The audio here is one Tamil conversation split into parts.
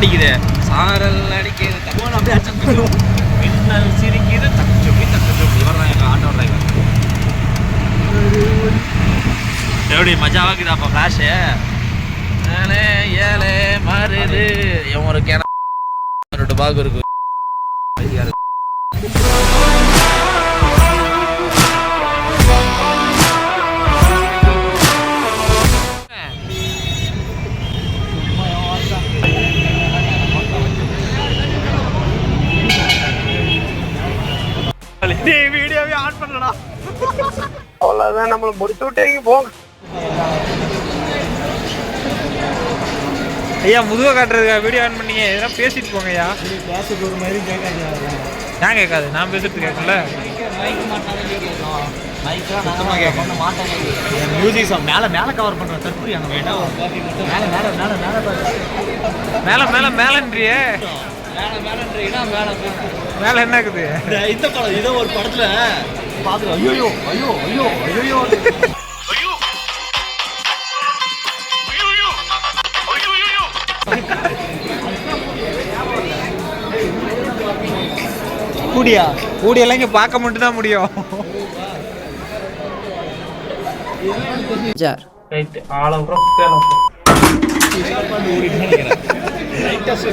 அடிக்குது சாரல் அடிக்குது தகவல் அப்படியே அடிச்சு மின்னல் சிரிக்குது தக்கு இவர் தான் எங்கள் ஆட்டோ டிரைவர். எப்படி மஜாவாக்குதா அப்போ ஃப்ளாஷு ஏழே ஏழே மாறுது இவன் ஒரு கேன 2 பாகு இருக்கு. வீடியோவே ஆன் பண்ணலடா அவ்வளோதான் நம்மளை முடித்து விட்டீங்க போங்க. ஐயா முதுவை காட்டுறதுக்கா வீடியோ ஆன் பண்ணீங்க எதனா பேசிட்டு போங்க ஐயா. பேசுறது ஒரு மாதிரி கேட்காது. நான் கேட்காது நான் பேசுறது கேட்கல. மியூசிக் சாங் மேலே மேலே கவர் பண்ணுறேன் தற்புரி அங்கே மேலே மேலே மேலே மேலே மேலே மேலே மேலேன்றியே மேலே என்ன இருக்குது இந்த படம் இதோ ஒரு படத்துல பாத்துக்கோ. ஐயோ ஐயோ ஐயோ ஐயோ கூடியா கூடியெல்லாம் இங்க பார்க்க மட்டும் தான் முடியும்.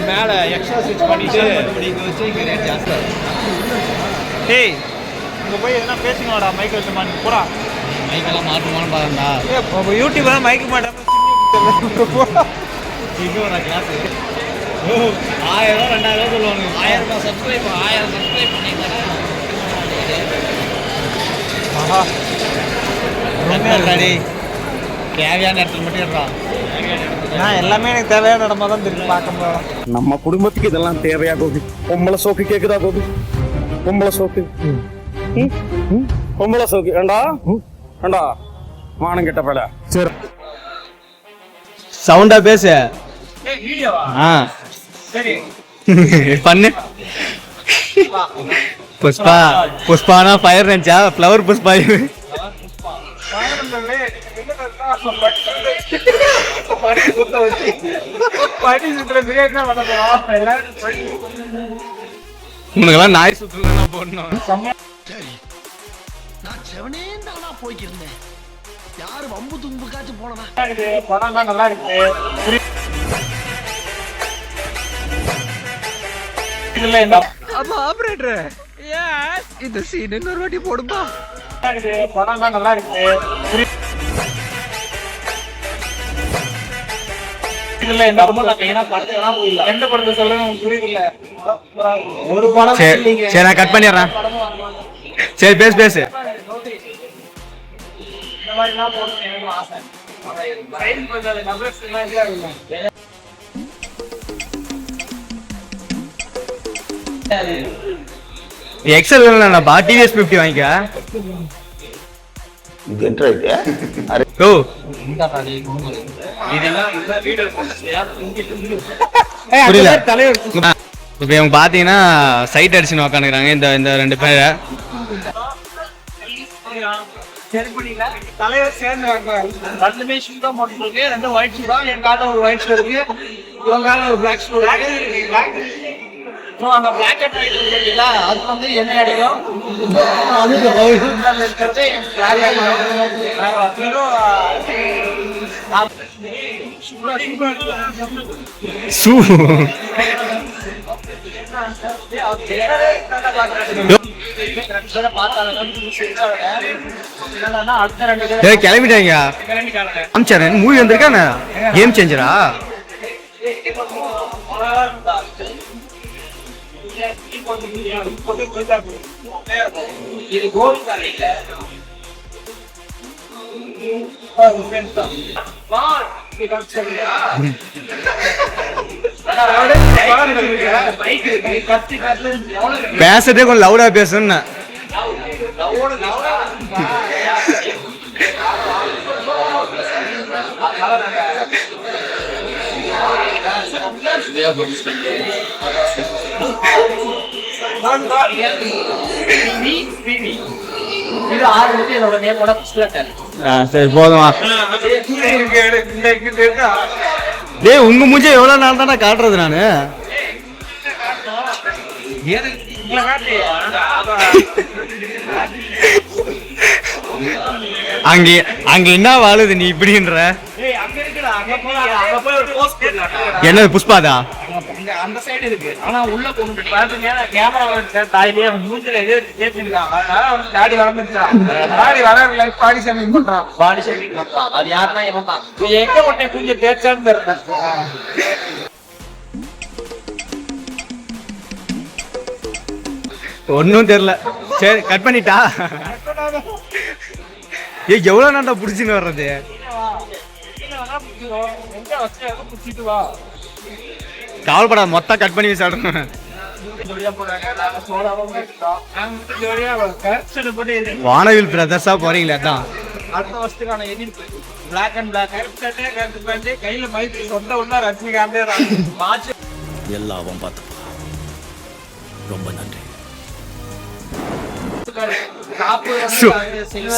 மேல எக்ஸ்ட்ரா ஸ்விட்ச் பண்ணிட்டு டேய் இங்க போய் எதனா பேசுங்கடா மைக் வச்சு மாட்டி போடா. மைக்கெல்லாம் மாட்டுமான்னு பாருங்கடா. ஏ யூடியூப்ல மைக் மாட்டாம இன்னொரு கிளாஸ் 1000 2000 சொல்லுவாங்க. 1000 சப்ஸ்கிரைப் 1000 சப்ஸ்கிரைப் பண்ணிட்டாங்க. ஆஹா ரொம்படி தேவையான இடத்துல மட்டும் இருக்கா. நான் எல்லாமே எனக்கு தேவையான இடமா தான் திரும்பி பார்க்க முடியும். நம்ம குடும்பத்துக்கு இதெல்லாம் தேவையா கோபி? பொம்பளை சோக்கு கேக்குதா கோபி? பொம்பளை சோக்கு பொம்பளை சோக்கு ஏண்டா ஏண்டா மானம் கெட்ட பல. சரி சவுண்டா பேசு. பண்ணு புஷ்பா புஷ்பானா ஃபயர் நினைச்சா ஃப்ளவர் புஷ்பா. உனக்கெல்லாம் நாய் சுற்றுலா போடணும். நான் செவனேந்தானா போய்க்கிருந்தேன். யாரு வம்பு தும்புக்காச்சும் போனதா படம் தான் நல்லா இருக்கு. ஆபரேட்டர் இந்த சீன் இன்னொரு வாட்டி போடுப்பா. படம் தான் நல்லா இருக்கு. சரி நான் கட் பண்ணிடுறேன். சரி பேசு பேசு. எக்ஸல் வேணாம்பா டிவிஎஸ் 50 வாங்கிக்க. இப்ப இவங்க பாத்தீங்கன்னா சைட் அடிச்சுன்னு உக்காந்துக்கிறாங்க இந்த 2 பேரை. தலைவர் சேர்ந்து ரெண்டுமே ஷூட்டா போட்டுருக்கு. 2 ஒயிட் ஷூ தான். என் கால ஒரு ஒயிட் ஷூ இருக்கு. இவங்க கால ஒரு பிளாக் ஷூ இருக்கு. அந்த பிளாக் அண்ட் ஒயிட் இருக்குல்ல அது வந்து என்ன அடிக்கும் கிளம்பிட்டாங்க. அம்சரன் மூவி வந்திருக்கானே கேம் சேஞ்சரா. இது கோல் காலையில பேசுறதே கொஞ்சம் லவுடா பேசணும். சரி போதுமா. டேய் உங்க மூஞ்சி எவ்வளவு நாள் தானே காட்டுறது நானு அங்க அங்க என்ன வாழுது நீ இப்படின்ற என்னது புஷ்பாதா அந்த சைடு இருக்கு ஆனா உள்ள கொண்டு பாத்தீங்கன்னா கேமரா தாயிலேயே மூஞ்சில ஏத்திருக்காங்க தாடி வளர்ந்துருச்சான் தாடி வளரல பாடி ஷேவிங் பண்றான் பாடி ஷேவிங் பண்றான் அது யாருன்னா இவன் தான் எங்க கொண்டே மூஞ்சி தேய்ச்சான்னு தெரியல ஒன்னும் தெரியல சரி கட் பண்ணிட்டா ஏ எவ்வளவு நாட்டா புடிச்சுன்னு வர்றது கவலைப்படாத மொத்தம் கட் பண்ணி சாப்பிடணும் வானவில் பிரதர்ஸா போறீங்களே அதான் அடுத்த வருஷத்துக்கான எதிர்ப்பு பிளாக் அண்ட் பிளாக் கருப்பு சட்டை கையில மைக்கு சொந்த ஒன்னா ரஜினிகாந்தே மாச்சு எல்லாம் பார்த்து ரொம்ப நன்றி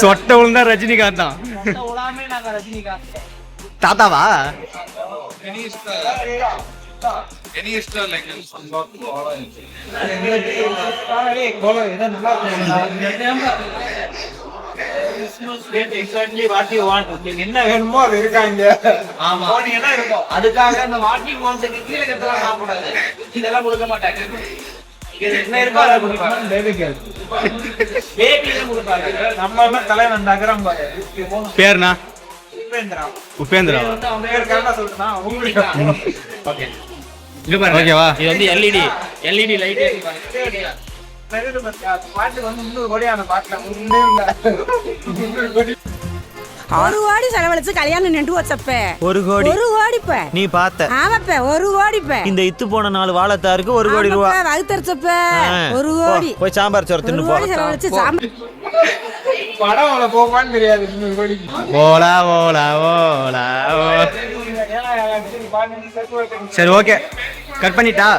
சொட்ட விழுந்தா ரஜினிகாந்த் தான் தாத்தாவா என்ன வேணுமோ அது இருக்காங்க அதுக்காக அந்த வாட்டி கீழே கட்டலாம் சாப்பிடாது இதெல்லாம் கொடுக்க மாட்டாங்க என்ன இருக்கோ அதை கொடுப்பாங்க பேபி நம்ம தலைவன் நகரம் பேர்னா உபேந்திரா உபேந்திரா அவன் பேர் கரெக்டா சொல்றான் ஓகே ஓகேவா இது வந்து எல்இடி லைட் பாட்டு வந்து 300 கோடி அந்த பாட்டுல ஒண்ணே இல்ல ஒரு கோடி செலவழிச்சு கல்யாணம் நின்று வச்சப்ப ஒரு கோடிப்ப நீ பார்த்த ஆமாப்ப ஒரு கோடிப்ப இந்த இத்து போன 4 வாழைத்தாருக்கு 1 கோடி ரூபா வகுத்தரிச்சப்ப ஒரு கோடி போய் சாம்பார் சோறு தின்னு போ செலவழிச்சு சாம்பார் படம் அவளை போவான்னு தெரியாது 300 கோடி ஓலா ஓலா ஓலா ஓ சரி ஓகே கட் பண்ணிட்டா